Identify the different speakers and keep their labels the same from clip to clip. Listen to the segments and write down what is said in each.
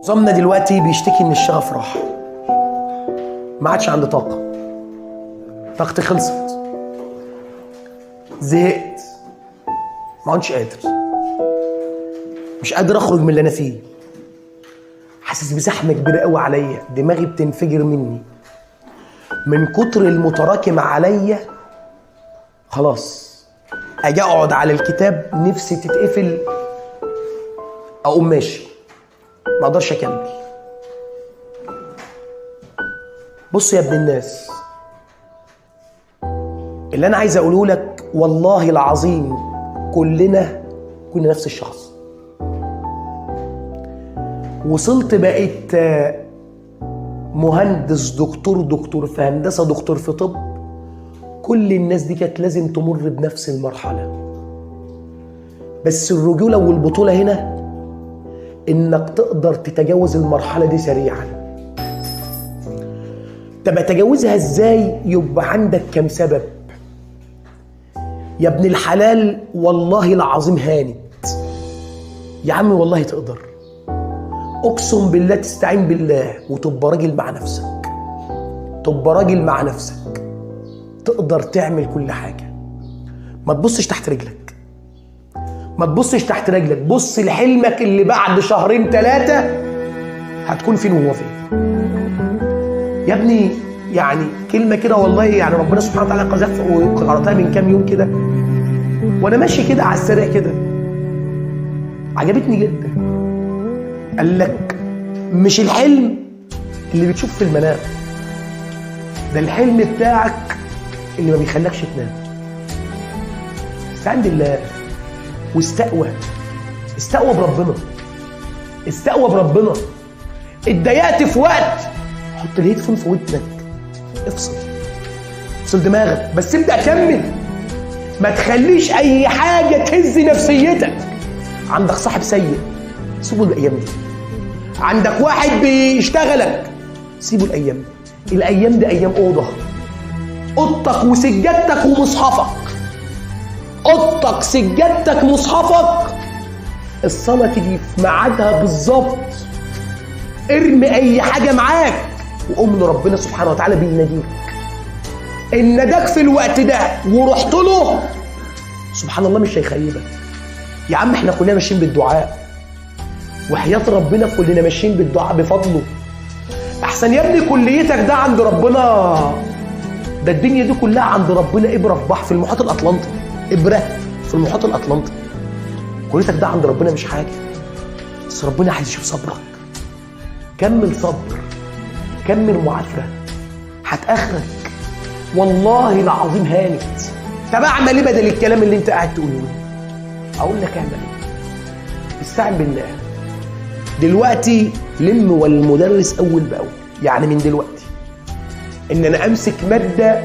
Speaker 1: معظمنا دلوقتي بيشتكي ان الشغف راح، ما عادش عندي طاقتي خلصت، زهقت، ما عادش قادر، مش قادر اخرج من اللي انا فيه، حاسس بزحمه كبيره قوي عليا، دماغي بتنفجر مني من كتر المتراكم عليا. خلاص اجي اقعد على الكتاب نفسي تتقفل، اقوم ماشي، ما اقدرش اكمل. بص يا ابن الناس، اللي انا عايز اقوله لك والله العظيم كلنا كنا نفس الشخص. وصلت بقيت مهندس، دكتور في هندسه، دكتور في طب، كل الناس دي كانت لازم تمر بنفس المرحله. بس الرجوله والبطوله هنا انك تقدر تتجاوز المرحله دي سريعا. طب اتجاوزها ازاي؟ يبقى عندك كم سبب يا ابن الحلال. والله العظيم هانت يا عمي، والله تقدر، اقسم بالله تستعين بالله وتبقى راجل مع نفسك، تبقى راجل مع نفسك، تقدر تعمل كل حاجه. ما تبصش تحت رجلك، ما تبصش تحت رجلك، بص لحلمك اللي بعد شهرين 3 هتكون فين وهو فين. يا ابني يعني كلمه كده والله، يعني ربنا سبحانه وتعالى قذف وقرأتها من كام يوم كده وانا ماشي كده على السريع كده، عجبتني جدا. قال لك مش الحلم اللي بتشوف في المنام، ده الحلم بتاعك اللي ما بيخلكش تنام. استعن بالله واستقوى بربنا، استقوى بربنا. اتضايقت في وقت، حط الهيدفون في ودنك، افصل دماغك، بس ابدأ كمل. ما تخليش اي حاجة تهز نفسيتك. عندك صاحب سيء، سيبه الايام دي. عندك واحد بيشتغلك، سيبه الايام دي. الايام دي ايام اوضتك وسجادتك ومصحفك، اوضتك سجادتك مصحفك، الصلاة تيجي في ميعادها بالظبط. ارمي اي حاجة معاك وقوم لربنا سبحانه وتعالى بيناديك. ان ناداك في الوقت ده ورحت له سبحان الله مش هيخيبك. يا عم احنا كلنا ماشيين بالدعاء، وحياة ربنا كلنا ماشيين بالدعاء بفضله. احسن يا ابني كليتك ده عند ربنا، ده الدنيا دي كلها عند ربنا إبرة في بحر في المحيط الأطلنطي، إبرة في المحيط الأطلنطي. كليتك ده عند ربنا مش حاجة، بس ربنا عايز يشوف صبرك. كمل صبر، كمل معافرة، هتأخرك والله العظيم هانت. طب اعمل ايه بدل الكلام اللي انت قاعد تقوله لي؟ اقول لك اعمل ايه؟ استعن بالله دلوقتي. لم والمدرس اول باول، يعني من دلوقتي ان انا امسك ماده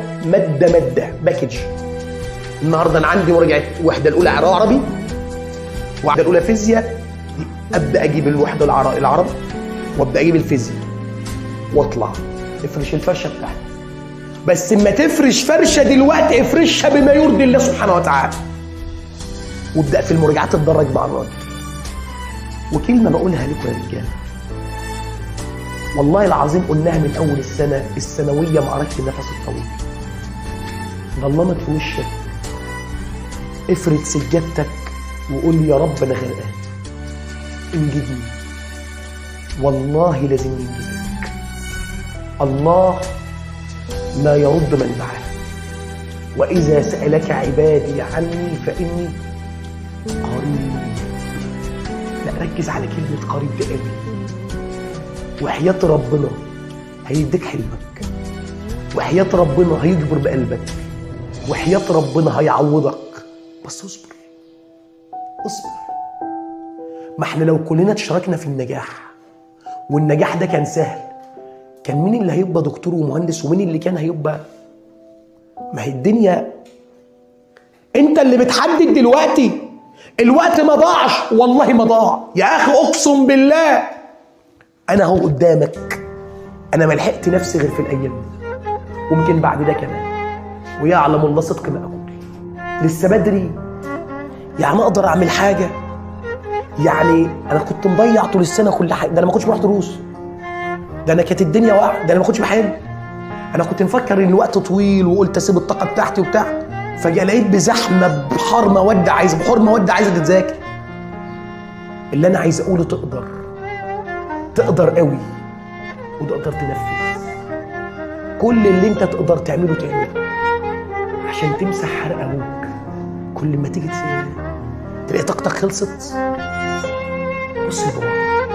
Speaker 1: باكج. النهارده انا عندي مراجعه الوحده الاولى عربي، والوحده الاولى فيزياء، ابدا اجيب الوحده العربي وابدا اجيب الفيزياء واطلع افرش الفرشه بتاعتي. بس اما تفرش فرشه دلوقتي افرشها بما يرضي الله سبحانه وتعالى، وابدا في المراجعات تتدرج مع الراجل. وكلمه بقولها لكم يا رجاله، والله العظيم قلناها من اول السنه الثانويه، معركه النفس الطويل. ضلمت في وشك، افرد سجادتك وقول يا رب انا غرقان، انجدني، والله لازم ينجزك. الله لا يرد من دعاه، واذا سالك عبادي عني فاني قريب. لا ركز على كلمه قريب دي قوي. وحياة ربنا هيديك حلمك، وحياة ربنا هيجبر بقلبك، وحياة ربنا هيعوضك. بس اصبر. ما احنا لو كلنا اشتركنا في النجاح والنجاح ده كان سهل، كان مين اللي هيبقى دكتور ومهندس ومين اللي كان هيبقى؟ ما هي الدنيا انت اللي بتحدد دلوقتي. الوقت ما ضاعش، والله ما ضاع يا اخي، اقسم بالله. انا هو قدامك، انا ما لحقت نفسي غير في الايام دي، وممكن بعد ده كمان، ويعلم الله صدق ما اقول. لسه بدري، يعني اقدر اعمل حاجه يعني انا كنت مضيع طول السنه كل حاجه، ده انا ما كنتش بروح دروس، ده انا كانت الدنيا واقعه، ده انا ما كنتش بحل. انا كنت مفكر ان الوقت طويل وقلت اسيب الطاقه بتاعتي وبتاع، فجاه لقيت بزحمه بحار مواد عايزه تتذاكر. اللي انا عايز اقوله تقدر قوي وتقدر تنفذ كل اللي انت تقدر تعمله عشان تمسح حرق ابوك. كل ما تيجي تلاقي طاقتك خلصت، بص لباباك،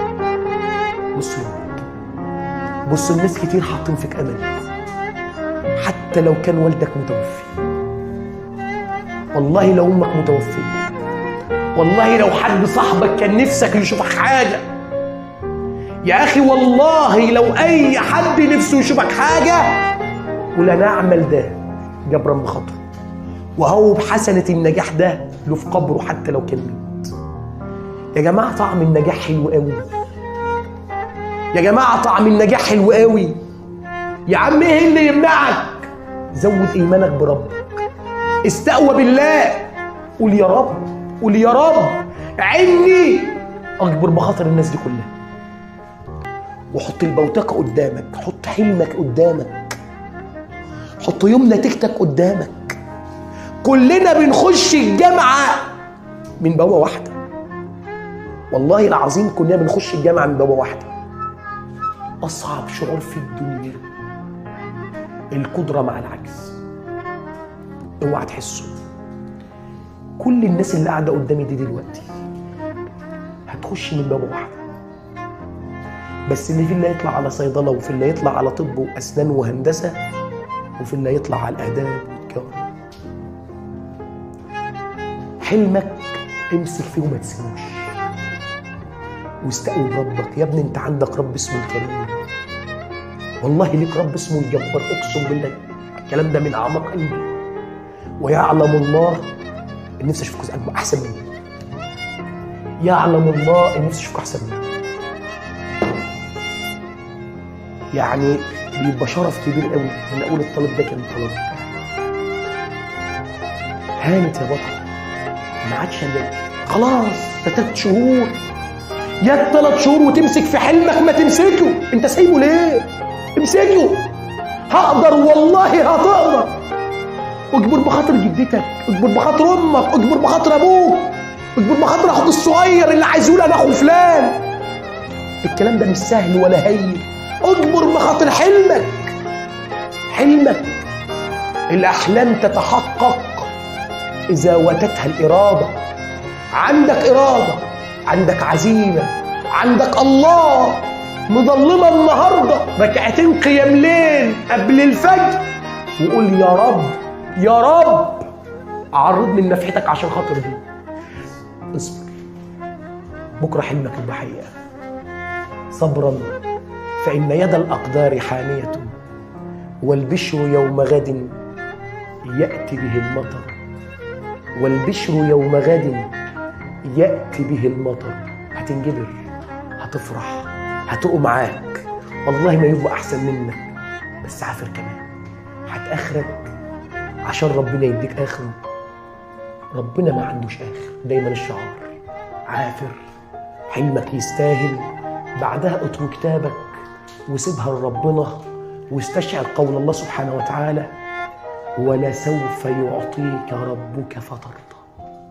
Speaker 1: بص لأمك، بص الناس كتير حاطين فيك امل حتى لو كان والدك متوفي، والله لو امك متوفيه، والله لو حد صاحبك كان نفسك يشوفك حاجه يا اخي، والله لو اي حد نفسه يشوفك حاجه قول انا اعمل ده جبرا بخاطره، وهو بحسنه النجاح ده له في قبره حتى لو كان ميت. يا جماعه طعم النجاح حلو قوي، يا جماعه طعم النجاح حلو قوي. يا عم ايه اللي يمنعك؟ زود ايمانك بربك، استقوى بالله، قول يا رب، قول يا رب عني اكبر بخاطر الناس دي كلها. وحط البوتقه قدامك، حط حلمك قدامك، حط يوم نتيجتك قدامك. كلنا بنخش الجامعه من بوابه واحده، والله العظيم كلنا بنخش الجامعه من بوابه واحده. اصعب شعور في الدنيا القدره مع العجز، اوعى تحسه. كل الناس اللي قاعده قدامي دي دلوقتي هتخش من باب واحده، بس اللي في اللي يطلع على صيدله، وفي اللي يطلع على طب واسنان وهندسه، وفي اللي يطلع على الاداب والتجاره. حلمك امسك فيه وما تسيبوش، واستقوي بربك. يا ابني انت عندك رب اسمه الكريم، والله ليك رب اسمه الجبار، اقسم بالله الكلام ده من اعماق قلبي. ويعلم الله ان نفسي اشوفكم احسن مني، يعلم الله ان نفسي اشوفكم احسن مني. يعني بيبقى شرف كبير قوي ان اقول الطالب ده كان طالب هانت يا بطل، ما عادش خلاص. ده 3 شهور، يا 3 شهور وتمسك في حلمك. ما تمسكه، انت سايبه ليه؟ امسكه. هقدر والله هتقدر. اجبر بخاطر جدتك، اجبر بخاطر امك، اجبر بخاطر ابوك، اجبر بخاطر اخوك الصغير اللي عايز يقول انا اخو فلان. الكلام ده مش سهل ولا هين. اجبر بخاطر حلمك، حلمك. الاحلام تتحقق اذا واتتها الاراده. عندك اراده، عندك عزيمه، عندك الله. مظلمه النهارده 2 ركعتين قيام ليل قبل الفجر، وقول يا رب يا رب عرضني لنفحتك عشان خاطر دي. اصبر، بكره حلمك يبقى حقيقه. صبرا فإن يد الأقدار حانية، والبشر يوم غد يأتي به المطر، والبشر يوم غد يأتي به المطر. هتنجبر، هتفرح، هتقوم معاك، والله ما يبقى أحسن منك، بس عافر كمان. هتأخرك عشان ربنا يديك آخره. ربنا ما عندوش آخر، دايما الشعار عافر. حلمك يستاهل، بعدها اطوي كتابك وسيبها لربنا، واستشعر قول الله سبحانه وتعالى: ولسوف يعطيك ربك فترضى.